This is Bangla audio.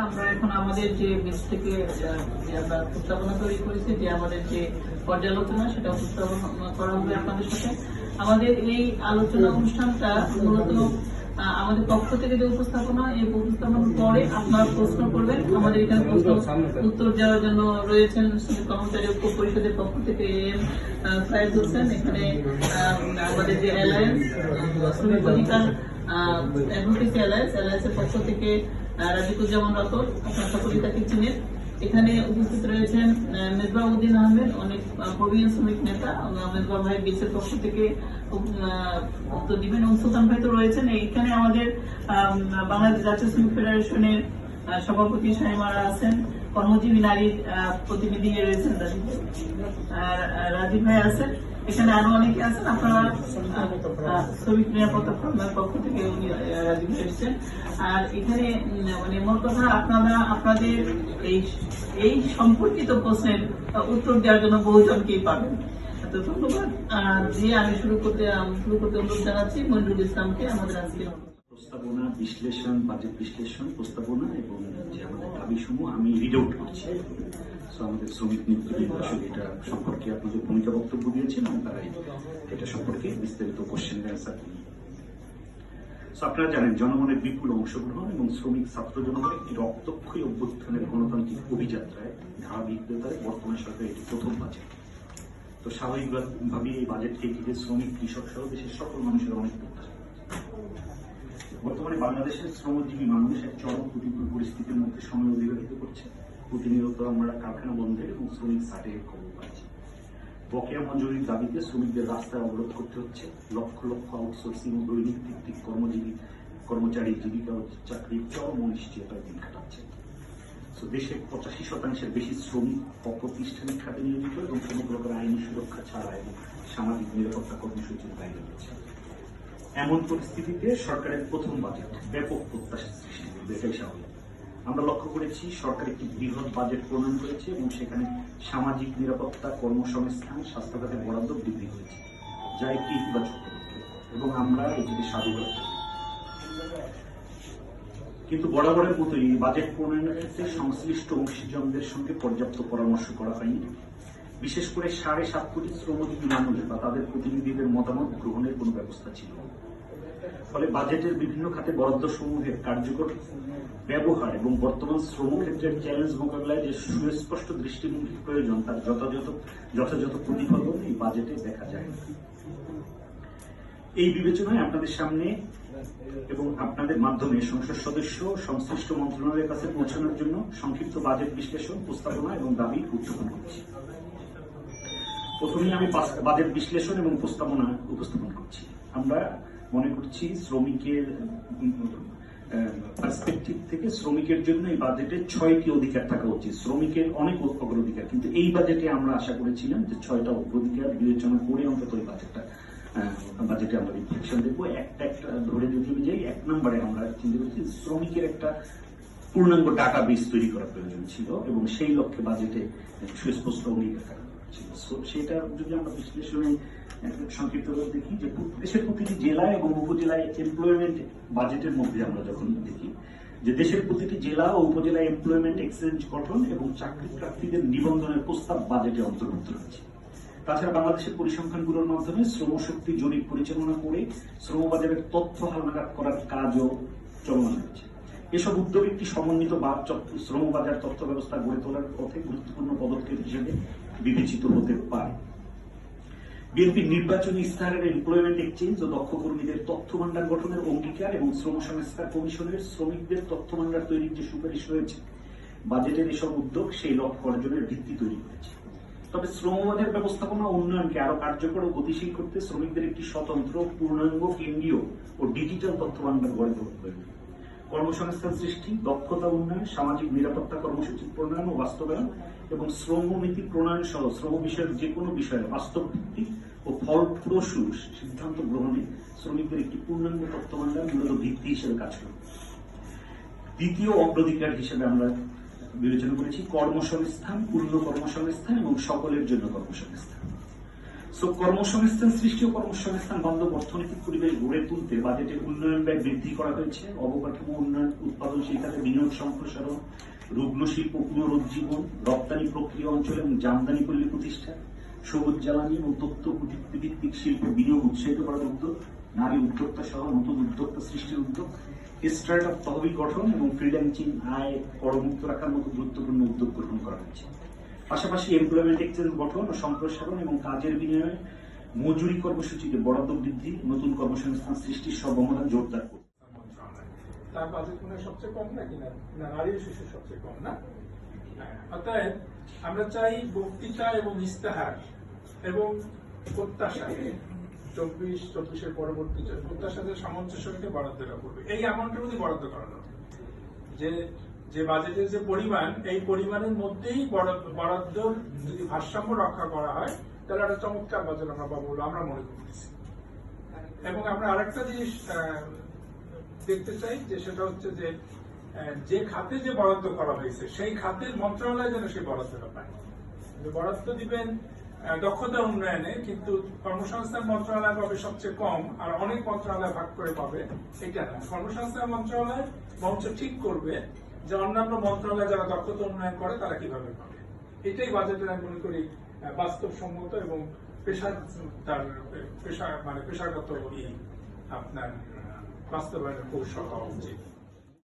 আমরা এখন আমাদের যে বেস থেকে যে আমরা প্রস্তাবনা তৈরি করেছি, যে আমাদের যে পর্যালোচনা সেটা উপস্থাপনা করা হবে আপনাদের সাথে। আমাদের এই আলোচনা অনুষ্ঠানটা মূলত আমাদের পক্ষ থেকে যে উপস্থাপনা, এই উপস্থাপনার পরে আপনারা প্রশ্ন করবেন। আমাদের এখানে প্রশ্ন উত্তর দেওয়ার জন্য রয়েছেন কর্মচারী ঐক্য পরিষদের পক্ষ থেকে AM সাইদ হোসেন, এখানে আমাদের যে অ্যালায়েন্স শ্রমিক অধিকার অ্যাডভোকেসি অ্যালায়েন্স এর পক্ষ থেকে রাজিকুজ্জামান রতন, আপনার সকলেই তাকে চিনেন। এখানে উপস্থিত রয়েছেন মেজবাউদ্দিন আহমেদ, অনেক প্রবীণ শ্রমিক নেতা। মেজবা ভাই বিচের পক্ষ থেকে উত্তর দিবেন, এবং সুলতান ভাই তো রয়েছেন। এইখানে আমাদের বাংলাদেশ জাতীয় শ্রমিক ফেডারেশনের সভাপতি শাইমারা আছেন, কর্মজীবী নারীর প্রতিনিধি রয়েছেন রাজীব ভাই আছেন, এখানে আরো অনেকে আছেন। আপনারা শ্রমিক নিরাপত্তা ফোরামের পক্ষ থেকে উনি রাজীব ভাই এসেছেন। আর এখানে মানে মোট কথা আপনারা আপনাদের এই সম্পর্কিত প্রশ্নের উত্তর দেওয়ার জন্য বহুজনকেই পাবেন। তো ধন্যবাদ। দিয়ে আমি শুরু করতে অনুরোধ জানাচ্ছি মনিরুল ইসলামকে, আমাদের আজকে প্রস্তাবনা বিশ্লেষণ, বাজেট বিশ্লেষণ, প্রস্তাবনা এবং যে আমাদের দাবিসমূহ আমি রিড আউট করছি। আমাদের শ্রমিক নেতৃবৃন্দ আসলে এটা সম্পর্কে আপনাদের ভূমিকা বক্তব্য দিয়েছেন এবং তারা এটা সম্পর্কে বিস্তারিত কোশ্চেন অ্যান্সার দিন। আপনারা জানেন জনগণের বিপুল অংশগ্রহণ এবং শ্রমিক ছাত্র জনগণের একটি রক্তক্ষয়ী অভ্যুত্থানের গণতান্ত্রিক অভিযাত্রায় ধারাবাহিকতায় বর্তমান সরকার এটি প্রথম বাজেট। তো স্বাভাবিকভাবে এই বাজেটকে ঘিরে শ্রমিক, কৃষক সহ দেশের সকল মানুষের অনেক প্রত্যাশা। বর্তমানে বাংলাদেশের শ্রমজীবী মানুষ এক চরম প্রতিকূল পরিস্থিতির মধ্যে সময় অতিবাহিত করছে। প্রতিনিয়ত আমরা কারখানা বন্ধের এবং শ্রমিক ছাঁটের খবর পাচ্ছি। বকেয়া মজুরির দাবিতে শ্রমিকদের রাস্তায় অবরোধ করতে হচ্ছে। লক্ষ লক্ষ আউটসোর্সিং ও দৈনিক ভিত্তিক কর্মচারী জীবিকা ও চাকরির চরম অনিশ্চয়তায় দিন কাটাচ্ছে। দেশের 85% বেশি শ্রমিক অপ্রতিষ্ঠানিক খাতে নিয়োজিত এবং কোনো প্রকার আইনি সুরক্ষা ছাড়া এবং সামাজিক নিরাপত্তা কর্মসূচির বাইরে রয়েছে। এমন পরিস্থিতিতে সরকারের প্রথম বাজেট ব্যাপক প্রত্যাশা সৃষ্টি করবে, এটাই স্বাভাবিক। আমরা লক্ষ্য করেছি সরকার একটি বৃহৎ বাজেট প্রণয়ন করেছে এবং সেখানে সামাজিক নিরাপত্তা, কর্মসংস্থান, স্বাস্থ্য খাতে বরাদ্দ বৃদ্ধি হয়েছে, যা একটি ইতিবাচক পদক্ষেপ এবং আমরা এটিকে সাধুবাদ করি। কিন্তু বরাবরের মতোই বাজেট প্রণয়নের ক্ষেত্রে সংশ্লিষ্ট অংশীজনদের সঙ্গে পর্যাপ্ত পরামর্শ করা হয়নি। বিশেষ করে 7.5 কোটি শ্রমজীবী মানুষ বা তাদের প্রতিনিধিদের মতামত গ্রহণের কোনো ব্যবস্থা ছিল না। ফলে বাজেটের বিভিন্ন খাতে বরাদ্দ সমূহের কার্যকর ব্যবহার এবং বর্তমান শ্রমক্ষেত্রের চ্যালেঞ্জ মোকাবিলায় যে সুস্পষ্ট দৃষ্টিভঙ্গির প্রয়োজন তার যথাযথ প্রতিফলন এই বাজেটে দেখা যায়। এই বিবেচনায় আপনাদের সামনে এবং আপনাদের মাধ্যমে সংসদ সদস্য সংশ্লিষ্ট মন্ত্রণালয়ের কাছে পৌঁছানোর জন্য সংক্ষিপ্ত বাজেট বিশ্লেষণ, প্রস্তাবনা এবং দাবি উত্থাপন করছি। প্রথমে আমি বাজেট বিশ্লেষণ এবং প্রস্তাবনা উপস্থাপন করছি। আমরা মনে করছি শ্রমিকের পার্সপেক্টিভ থেকে শ্রমিকের জন্য এই বাজেটে 6টি অধিকার থাকা উচিত। শ্রমিকের অনেক অগ্রাধিকার, কিন্তু এই বাজেটে আমরা আশা করেছিলাম যে 6টা অগ্রাধিকার বিবেচনা করে অন্তত এই বাজেটে আমরা রিফ্লেকশন দেখবো। একটা ধরে যদি যাই, 1 নম্বরে আমরা চিন্তা করছি শ্রমিকের একটা পূর্ণাঙ্গ ডাটাবেস তৈরি করার প্রয়োজন ছিল এবং সেই লক্ষ্যে বাজেটে সুস্পষ্ট অঙ্গীকার থাকা ছিল। সেটা যদি আমরা বিশ্লেষণে সংক্ষিপ্ত দেখি, যে দেশের প্রতিটি জেলায় এবং উপজেলায় এমপ্লয়মেন্ট বাজেটের মধ্যে আমরা যখন দেখি যে দেশের প্রতিটি জেলা ও উপজেলায় এমপ্লয়মেন্ট এক্সচেঞ্জ গঠন এবং চাকরি প্রার্থীদের নিবন্ধনের প্রস্তাব বাজেটে অন্তর্ভুক্ত রয়েছে। তাছাড়া বাংলাদেশের পরিসংখ্যানগুলোর মাধ্যমে শ্রমশক্তি জরিপ পরিচালনা করে শ্রমবাজারের তথ্য হালনাগাদ করার কাজও চলমান রয়েছে। এসব উদ্যোগ একটি সমন্বিত শ্রমবাজার তথ্য ব্যবস্থা গড়ে তোলার পথে গুরুত্বপূর্ণ পদক্ষেপ হিসেবে বিবেচিত হতে পারে। বিএনপির নির্বাচনী ইস্তাহারের এমপ্লয়মেন্ট এক্সচেঞ্জ ও দক্ষ কর্মীদের তথ্য ভান্ডার গঠনের অঙ্গীকার এবং শ্রম সংস্কার কমিশনের শ্রমিকদের তথ্য ভান্ডার তৈরির যে সুপারিশ রয়েছে, বাজেটের এসব উদ্যোগ সেই লক্ষ্য অর্জনের ভিত্তি তৈরি করেছে। তবে শ্রমবাজার ব্যবস্থাপনা উন্নয়নকে আরো কার্যকর ও গতিশীল করতে শ্রমিকদের একটি স্বতন্ত্র, পূর্ণাঙ্গ, কেন্দ্রীয় ও ডিজিটাল তথ্য ভান্ডার গড়ে তুলতে হবে। কর্মসংস্থান সৃষ্টি, দক্ষতা উন্নয়ন, সামাজিক নিরাপত্তা কর্মসূচি প্রণয়ন ও বাস্তবায়ন এবং শ্রমনীতি প্রণয়ন সহ শ্রম বিষয়ের যে কোনো বিষয়ে বাস্তব ভিত্তিক ও ফলপ্রসূ সিদ্ধান্ত গ্রহণে শ্রমিকদের একটি পূর্ণাঙ্গ তথ্য ভান্ডার মূলত ভিত্তি হিসেবে কাজ করবে। দ্বিতীয় অগ্রাধিকার হিসেবে আমরা বিবেচনা করেছি কর্মসংস্থান, পূর্ণ কর্মসংস্থান এবং সকলের জন্য কর্মসংস্থান। সো কর্মসংস্থান সৃষ্টি ও কর্মসংস্থান বান্ধব অর্থনৈতিক পরিবেশ গড়ে তুলতে বাজেটে উন্নয়ন ব্যয় বৃদ্ধি করা হয়েছে, অবকাঠামো উন্নয়ন, উৎপাদনশীল খাতে বিনিয়োগ সম্প্রসারণ, রুগ্ন শিল্প পুনরুজ্জীবন, রপ্তানি প্রক্রিয়া অঞ্চল এবং জামদানি পল্লী প্রতিষ্ঠা, সবুজ জ্বালানি এবং তথ্য প্রযুক্তি ভিত্তিক শিল্প বিনিয়োগ উৎসাহিত করার উদ্যোগ, নারী উদ্যোক্তা সহ নতুন উদ্যোক্তা সৃষ্টির উদ্যোগ, স্টার্ট আপ তহবিল গঠন এবং ফ্রিল্যান্সিং আয় করমুক্ত রাখার মতো গুরুত্বপূর্ণ উদ্যোগ গ্রহণ করা হয়েছে। পাশাপাশি এমপ্লয়মেন্ট এক্সচেঞ্জ গঠন ও সম্প্রসারণ এবং কাজের বিনিময়ে মজুরি কর্মসূচিতে বরাদ্দ বৃদ্ধি, নতুন কর্মসংস্থান সৃষ্টির সম্ভাবনা জোরদার করবে। তার বাজেট মনে হয় সবচেয়ে কম নাকি না নারী ও শিশু সবচেয়ে কম না? অতএব আমরা চাই বক্তৃতা এবং ইস্তেহার এবং প্রত্যাশা 24-24 পরবর্তী প্রত্যাশাদের সামঞ্জস্য রেখে বরাদ্দটা করবে। এই অ্যামাউন্টের মধ্যে বরাদ্দ করানো যে বাজেটের যে পরিমাণ, এই পরিমাণের মধ্যেই বরাদ্দ যদি ভারসাম্য রক্ষা করা হয় তাহলে একটা চমৎকার বাজেট আমরা পাবো বলে আমরা মনে করতেছি। এবং আমরা আরেকটা জিনিস দেখতে চাই যে সেটা হচ্ছে যে খাতে যে বরাদ্দ করা হয়েছে সেই খাতের মন্ত্রণালয় যেন সেই বরাদ্দটা পায়। বরাদ্দ দিবেন দক্ষতা উন্নয়নে, কিন্তু কর্মসংস্থান মন্ত্রণালয় পাবে সবচেয়ে কম আর অনেক মন্ত্রণালয় ভাগ করে পাবে, এটা না। কর্মসংস্থান মন্ত্রণালয় মঞ্চ ঠিক করবে যে অন্যান্য মন্ত্রণালয় যারা দক্ষতা উন্নয়ন করে তারা কিভাবে পাবে। এটাই বাজেটের আমি মনে করি বাস্তবসম্মত এবং পেশাগত আপনার বাস্তবায়নের কৌশল হওয়া উচিত।